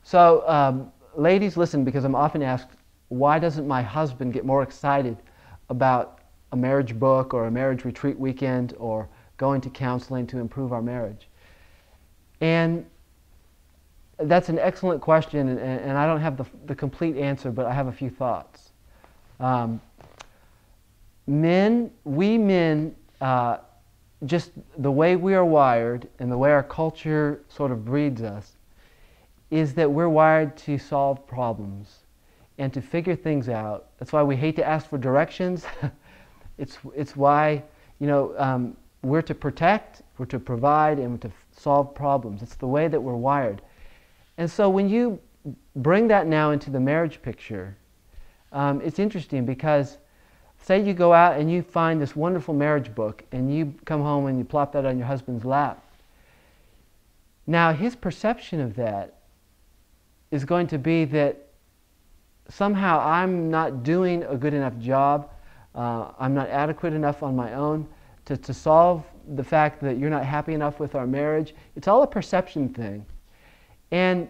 So, ladies, listen, because I'm often asked, why doesn't my husband get more excited about a marriage book or a marriage retreat weekend or going to counseling to improve our marriage? And that's an excellent question, and I don't have the complete answer, but I have a few thoughts. We men, just the way we are wired and the way our culture sort of breeds us, is that we're wired to solve problems and to figure things out. That's why we hate to ask for directions. It's why, we're to protect, we're to provide, and we're to solve problems. It's the way that we're wired. And so when you bring that now into the marriage picture, it's interesting because say you go out and you find this wonderful marriage book and you come home and you plop that on your husband's lap. Now his perception of that is going to be that somehow I'm not doing a good enough job, I'm not adequate enough on my own to solve the fact that you're not happy enough with our marriage. It's all a perception thing. And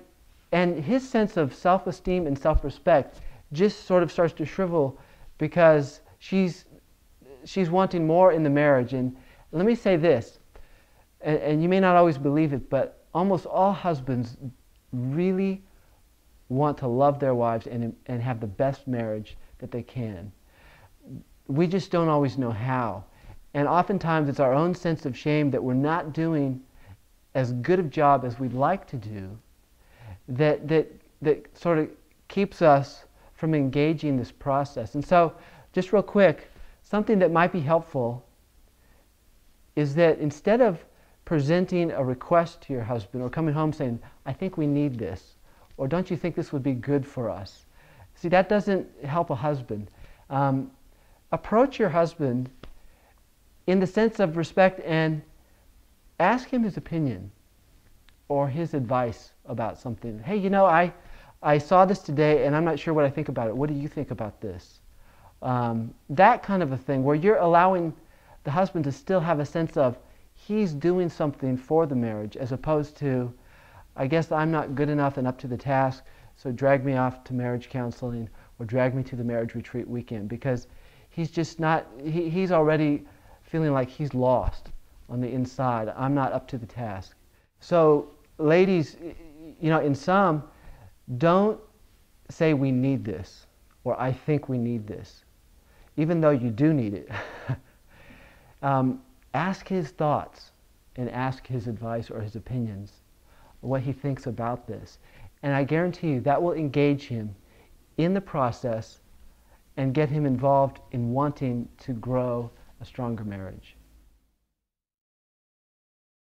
his sense of self-esteem and self-respect just sort of starts to shrivel because she's wanting more in the marriage. And let me say this, and you may not always believe it, but almost all husbands really want to love their wives and have the best marriage that they can. We just don't always know how. And oftentimes it's our own sense of shame that we're not doing as good a job as we'd like to do that sort of keeps us from engaging this process. And so, just real quick, something that might be helpful is that instead of presenting a request to your husband or coming home saying, I think we need this, or don't you think this would be good for us? See, that doesn't help a husband. Approach your husband in the sense of respect and ask him his opinion or his advice about something. Hey, I saw this today and I'm not sure what I think about it. What do you think about this? That kind of a thing where you're allowing the husband to still have a sense of he's doing something for the marriage as opposed to, I guess I'm not good enough and up to the task, so drag me off to marriage counseling or drag me to the marriage retreat weekend, because he's just not, he's already feeling like he's lost on the inside. I'm not up to the task. So ladies, in some, don't say we need this or I think we need this, even though you do need it. Ask his thoughts and ask his advice or his opinions, what he thinks about this. And I guarantee you that will engage him in the process and get him involved in wanting to grow a stronger marriage.